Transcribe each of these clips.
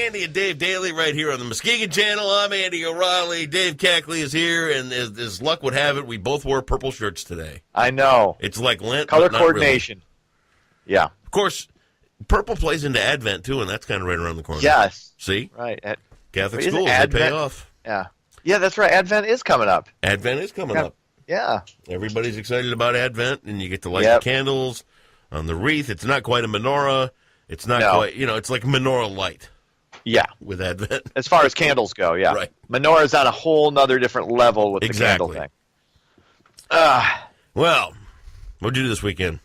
Andy and Dave Daly right here on the Muskegon channel. I'm Andy O'Reilly. Dave Cackley is here, and as luck would have it, we both wore purple shirts today. I know. It's like Lent, color but not coordination. Really. Yeah. Of course, purple plays into Advent, too, and that's kind of right around the corner. Yes. See? Right. Catholic schools, they pay off. Yeah. Yeah, that's right. Advent is coming up. Advent is coming up. Yeah. Everybody's excited about Advent, and you get to light the candles on the wreath. It's not quite a menorah. It's not quite, it's like menorah light. Yeah. With Advent. As far as candles go, yeah. Right. Menorah's on a whole nother different level with the candle thing. Well, what'd you do this weekend?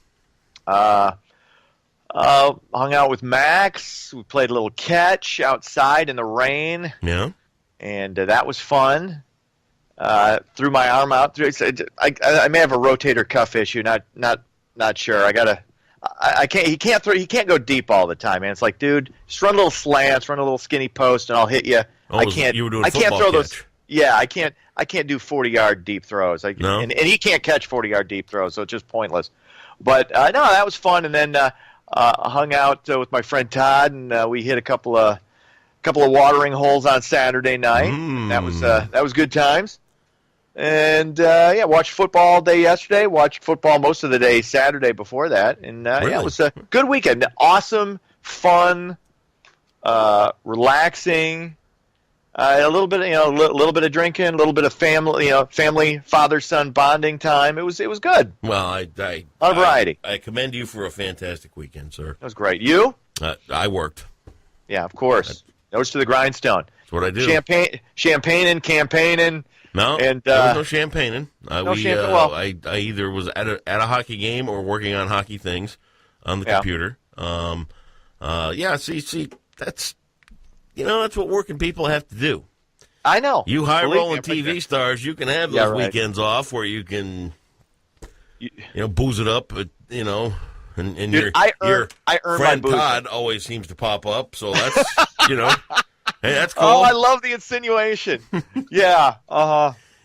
Hung out with Max. We played a little catch outside in the rain. Yeah. And that was fun. Threw my arm out. I may have a rotator cuff issue. Not sure. I can't. He can't throw. He can't go deep all the time, man. It's like, dude, just run a little slants, run a little skinny post, and I'll hit you. Oh, I can't. You were doing I can't throw catch. those. Yeah, I can't do 40-yard deep throws. No? And he can't catch 40-yard deep throws, so it's just pointless. But no, that was fun. And then hung out with my friend Todd, and we hit a couple of watering holes on Saturday night. That was good times. And watched football all day yesterday. Watched football most of the day Saturday before that. And really? It was a good weekend. Awesome, fun, relaxing. A little bit, a little bit of drinking, a little bit of family, father-son bonding time. It was good. Well, a variety. I commend you for a fantastic weekend, sir. That was great. You? I worked. Yeah, of course. Nose to the grindstone. That's what I do. Champagning, campaigning. No, and there was no champagning. Well, I either was at a hockey game or working on hockey things on the computer. See, that's that's what working people have to do. I know. You high-rolling TV stars, you can have those weekends off where you can, booze it up, and Dude, your I earn friend my Todd always seems to pop up, so that's, hey, that's cool. Oh, I love the insinuation. Yeah,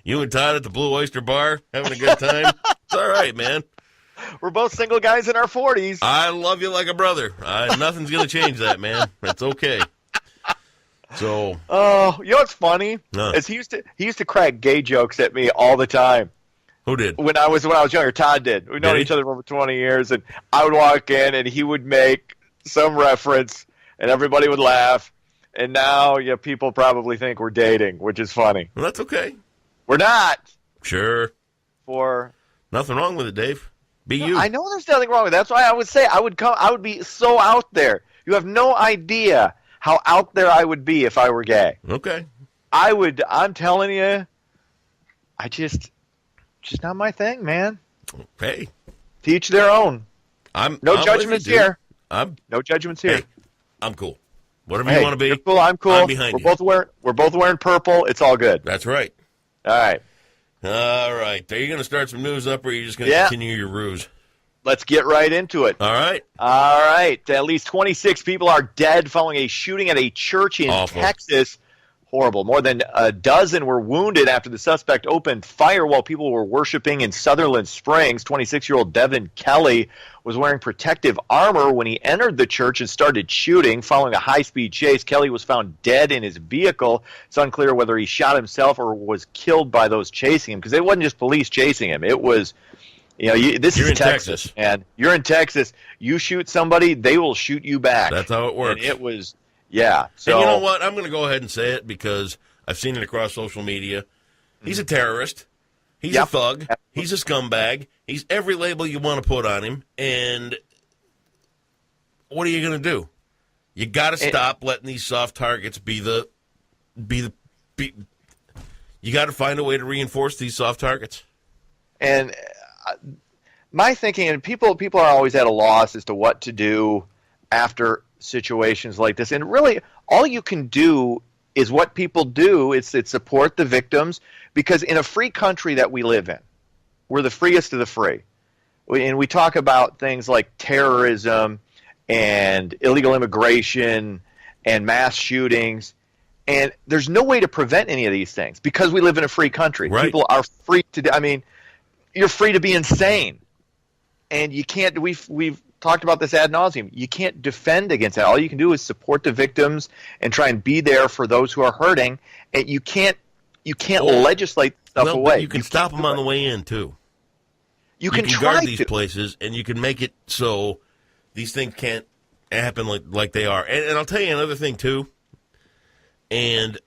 You and Todd at the Blue Oyster Bar having a good time? It's all right, man. We're both single guys in our 40s. I love you like a brother. Nothing's going to change that, man. That's okay. So, you know what's funny? Is he used to crack gay jokes at me all the time. Who did? When I was younger, Todd did. We've known each other for over 20 years, and I would walk in and he would make some reference, and everybody would laugh. And now, people probably think we're dating, which is funny. Well, that's okay. We're not. Sure. Nothing wrong with it, Dave. Be you. I know there's nothing wrong with it. That's why I would say I would be so out there. You have no idea how out there I would be if I were gay. Okay. I'm telling you, just not my thing, man. Hey. Teach their own. No judgments here. No judgments here. Hey, I'm cool. Whatever you want to be. You're cool. I'm cool. I'm behind you. We're both wearing purple. It's all good. That's right. All right. All right. Are you going to start some news up, or are you just going to continue your ruse? Let's get right into it. All right. All right. At least 26 people are dead following a shooting at a church in Texas. Horrible. More than a dozen were wounded after the suspect opened fire while people were worshiping in Sutherland Springs. 26-year-old Devin Kelly was wearing protective armor when he entered the church and started shooting. Following a high-speed chase, Kelly was found dead in his vehicle. It's unclear whether he shot himself or was killed by those chasing him, because it wasn't just police chasing him. It was, this is Texas, and you're in Texas. You shoot somebody, they will shoot you back. That's how it works. And it was... Yeah. So, and you know what? I'm going to go ahead and say it because I've seen it across social media. He's a terrorist. He's a thug. He's a scumbag. He's every label you want to put on him. And what are you going to do? You got to stop letting these soft targets be the. You got to find a way to reinforce these soft targets. And my thinking, and people are always at a loss as to what to do after situations like this, and really all you can do is what people do. It's support the victims, because in a free country that we live in, we're the freest of the free, and we talk about things like terrorism and illegal immigration and mass shootings, and there's no way to prevent any of these things because we live in a free country. Right. People are free to, you're free to be insane, and you can't. We've talked about this ad nauseum. You can't defend against that. All you can do is support the victims and try and be there for those who are hurting. And you can't legislate stuff away. But you can stop them on the way in too. You can guard these places, and you can make it so these things can't happen like they are. And I'll tell you another thing too. And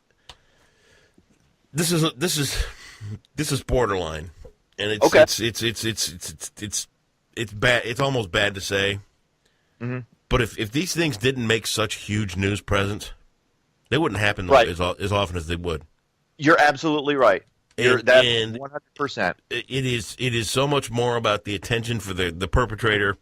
this is borderline, and it's bad. It's almost bad to say. Mm-hmm. But if these things didn't make such huge news presence, they wouldn't happen as often as they would. You're absolutely right. That's 100%. It is so much more about the attention for the perpetrator,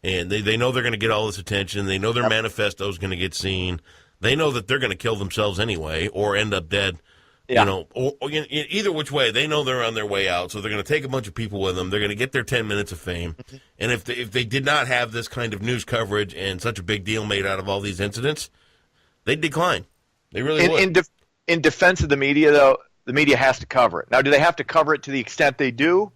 and they know they're going to get all this attention. They know their manifesto is going to get seen. They know that they're going to kill themselves anyway or end up dead. Yeah. Or either which way, they know they're on their way out, so they're going to take a bunch of people with them. They're going to get their 10 minutes of fame. Mm-hmm. And if they did not have this kind of news coverage and such a big deal made out of all these incidents, they'd decline. They really would. In defense of the media, though, the media has to cover it. Now, do they have to cover it to the extent they do?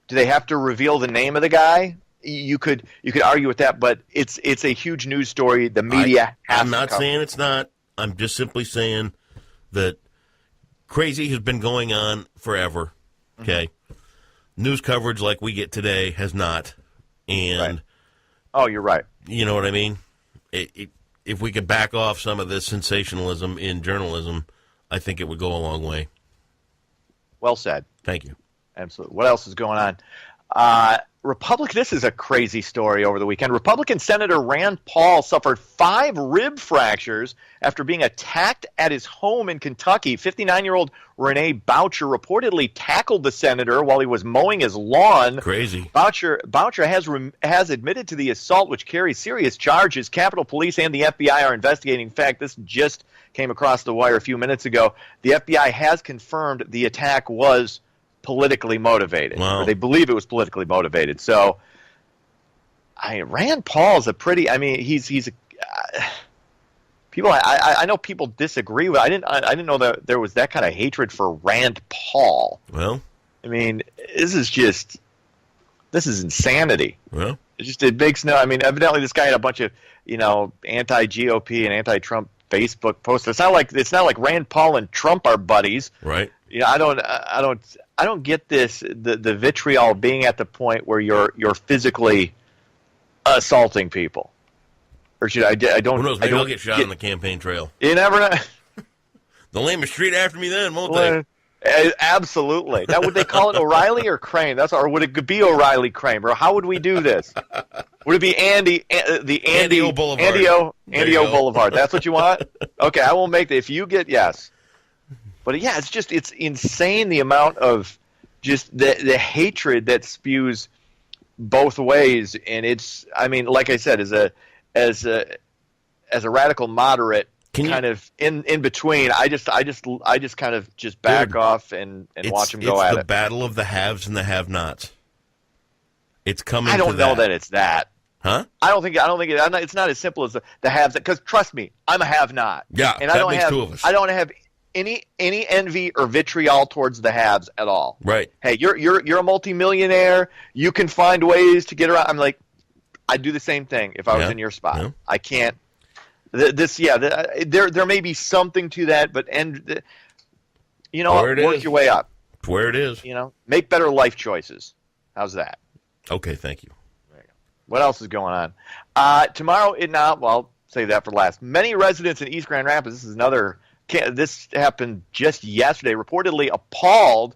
Do they have to reveal the name of the guy? You could argue with that, but it's a huge news story. The media has to cover it. I'm not saying it's not. I'm just simply saying that crazy has been going on forever, okay? Mm-hmm. News coverage like we get today has not. And right. Oh, you're right. You know what I mean? If we could back off some of this sensationalism in journalism, I think it would go a long way. Well said. Thank you. Absolutely. What else is going on? This is a crazy story over the weekend. Republican Senator Rand Paul suffered 5 rib fractures after being attacked at his home in Kentucky. 59-year-old Renee Boucher reportedly tackled the senator while he was mowing his lawn. Crazy. Boucher has admitted to the assault, which carries serious charges. Capitol Police and the FBI are investigating. In fact, this just came across the wire a few minutes ago. The FBI has confirmed the attack was politically motivated. Wow. Or they believe it was politically motivated. So, Rand Paul's he's a people. I know people disagree with. I didn't know that there was that kind of hatred for Rand Paul. Well, I mean, this is insanity. Well, it makes no. I mean, evidently this guy had a bunch of anti-GOP and anti-Trump Facebook posts. It's not like Rand Paul and Trump are buddies, right? I don't get this the vitriol being at the point where you're physically assaulting people, or should I don't? Who knows? Maybe I'll get shot on the campaign trail. You never know. They'll name a street after me then, won't they? Absolutely. Now, would they call it O'Reilly or Crane? Or would it be O'Reilly Kramer? How would we do this? Would it be Andy O Boulevard? Andy O Boulevard. That's what you want? Okay, I will make that. If you get yes. But yeah, it's insane the amount of just the hatred that spews both ways, and like I said, as a radical moderate, in between, I just kind of just back off and watch them go at it. It's the battle of the haves and the have-nots. It's coming. I don't know that it's that. Huh? I don't think it's not as simple as the haves. Because trust me, I'm a have-not. Yeah, and that makes two of us. I don't have any envy or vitriol towards the haves at all. Right. Hey, you're a multimillionaire. You can find ways to get around. I'm like, I'd do the same thing if I was in your spot. Yeah. I can't. There may be something to that, but work your way up. It's where it is. Make better life choices. How's that? Okay, thank you. There you go. What else is going on? Tomorrow, I'll save that for last. Many residents in East Grand Rapids, this happened just yesterday, reportedly appalled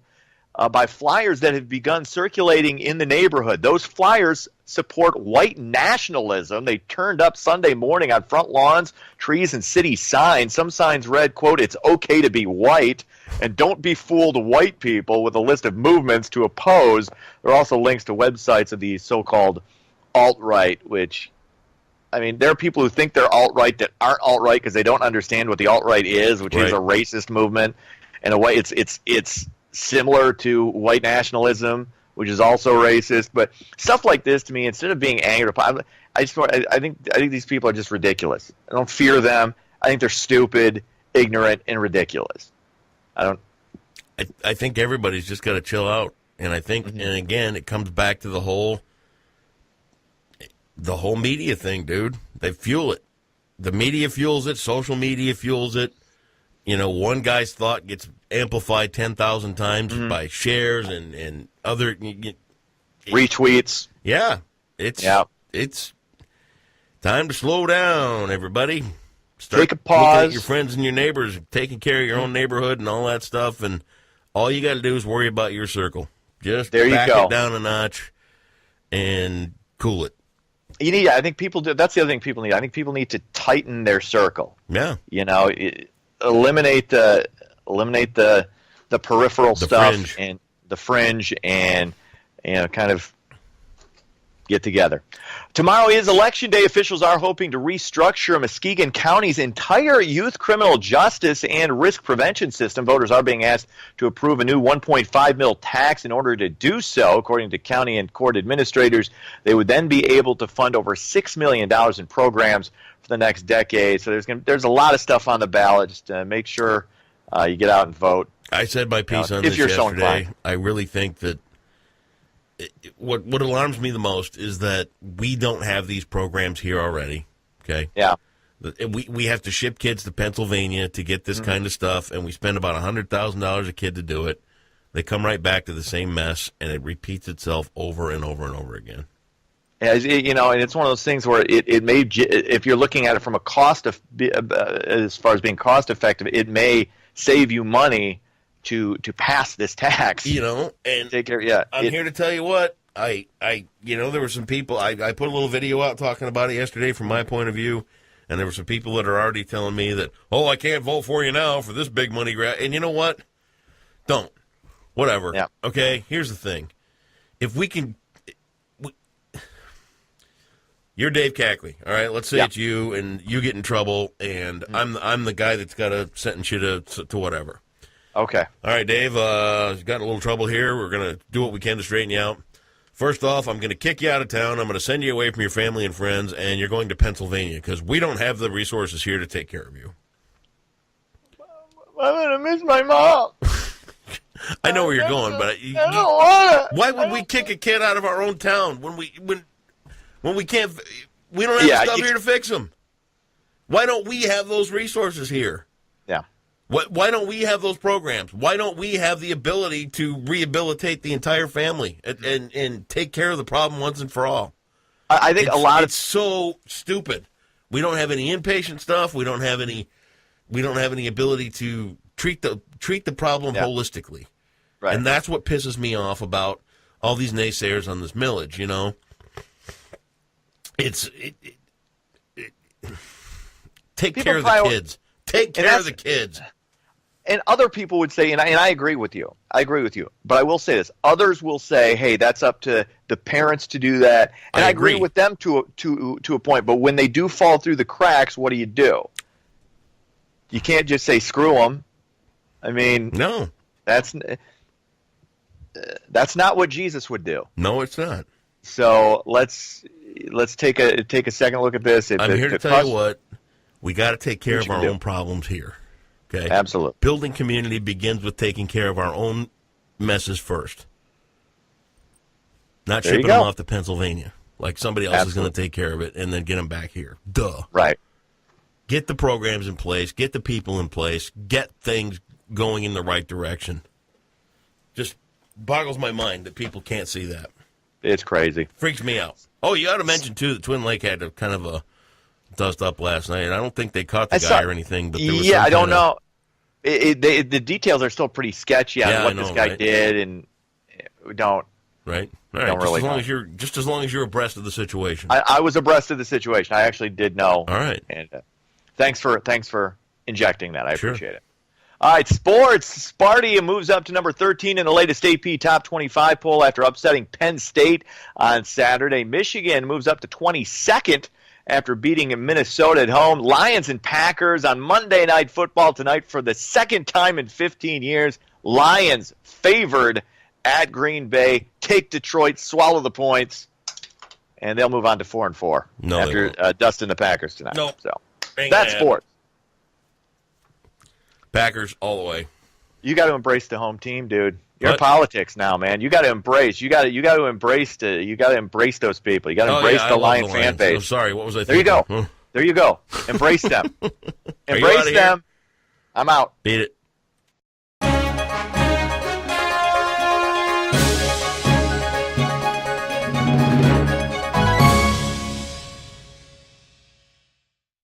by flyers that have begun circulating in the neighborhood. Those flyers support white nationalism. They turned up Sunday morning on front lawns, trees, and city signs. Some signs read, quote, "It's okay to be white," and "Don't be fooled, white people," with a list of movements to oppose. There are also links to websites of the so-called alt-right, which, there are people who think they're alt-right that aren't alt-right because they don't understand what the alt-right is, which is a racist movement. In a way, it's similar to white nationalism, which is also racist. But stuff like this, to me, instead of being angry, I think these people are just ridiculous. I don't fear them. I think they're stupid, ignorant, and ridiculous. I think everybody's just got to chill out, and I think, and again, it comes back to the whole. the whole media thing, dude. They fuel it. The media fuels it. Social media fuels it. You know, one guy's thought gets amplified 10,000 times by shares and other retweets. Yeah, it's time to slow down, everybody. Take a pause. Looking at your friends and your neighbors, taking care of your own neighborhood and all that stuff, and all you got to do is worry about your circle. Just back it down a notch and cool it. You need. I think people do. That's the other thing people need. I think people need to tighten their circle. Yeah. You know, eliminate the peripheral stuff fringe. And the fringe, and kind of get together. Tomorrow is Election Day. Officials are hoping to restructure Muskegon County's entire youth criminal justice and risk prevention system. Voters are being asked to approve a new $1.5 million tax. In order to do so, according to county and court administrators, they would then be able to fund over $6 million in programs for the next decade. So there's a lot of stuff on the ballot. Just make sure you get out and vote. I said my piece on this yesterday. I really think that what alarms me the most is that we don't have these programs here already. Okay. Yeah. We have to ship kids to Pennsylvania to get this kind of stuff, and we spend about $100,000 a kid to do it. They come right back to the same mess, and it repeats itself over and over and over again. And it's one of those things where it may, if you're looking at it from a cost of, as far as being cost effective, it may save you money to pass this tax. And take care. Yeah, I'm here to tell you what I there were some people. I put a little video out talking about it yesterday from my point of view, and there were some people that are already telling me that, I can't vote for you now for this big money grab. And you know what? Don't. Whatever. Yeah. Okay. Here's the thing: if we can. You're Dave Cackley, all right? Let's say it's you, and you get in trouble, and I'm the guy that's got to sentence you to whatever. Okay. All right, Dave, got in a little trouble here. We're going to do what we can to straighten you out. First off, I'm going to kick you out of town. I'm going to send you away from your family and friends, and you're going to Pennsylvania because we don't have the resources here to take care of you. I'm going to miss my mom. I know where you're going, but I don't want to. Why would we kick a kid out of our own town when we can't? We don't have the stuff here to fix them. Why don't we have those resources here? Yeah. Why don't we have those programs? Why don't we have the ability to rehabilitate the entire family and take care of the problem once and for all? I think it's so stupid. We don't have any inpatient stuff. We don't have any ability to treat the problem holistically. Right. And that's what pisses me off about all these naysayers on this millage, Take care of the kids. Take care of the kids. And other people would say, and I agree with you. But I will say this. Others will say, hey, that's up to the parents to do that. And I agree with them to a point. But when they do fall through the cracks, what do? You can't just say, screw them. I mean, no. That's not what Jesus would do. No, it's not. So let's take a second look at this. I'm here to tell you what. We got to take care of our own problems here. Okay? Absolutely. Building community begins with taking care of our own messes first. Not shipping them off to Pennsylvania like somebody else is going to take care of it and then get them back here. Duh. Right. Get the programs in place. Get the people in place. Get things going in the right direction. Just boggles my mind that people can't see that. It's crazy. Freaks me out. Oh, you ought to mention, too, that Twin Lake had a kind of a dust up last night. I don't think they caught the guy or anything. But there was I don't know. The details are still pretty sketchy on what this guy did, and we don't. Right. All right. Just as long as you're abreast of the situation. I was abreast of the situation. I actually did know. All right. And thanks for injecting that. I appreciate it. All right, sports. Sparty moves up to number 13 in the latest AP Top 25 poll after upsetting Penn State on Saturday. Michigan moves up to 22nd after beating Minnesota at home. Lions and Packers on Monday Night Football tonight for the second time in 15 years. Lions favored at Green Bay. Take Detroit, swallow the points, and they'll move on to 4-4 after dusting the Packers tonight. Nope. So that's sports. Packers all the way. You got to embrace the home team, dude. You're in politics now, man. You got to embrace. You got to embrace those people. You got to embrace the Lion fan base. I'm sorry. What was I thinking? There you go. There you go. Embrace them. Embrace them. I'm out. Beat it.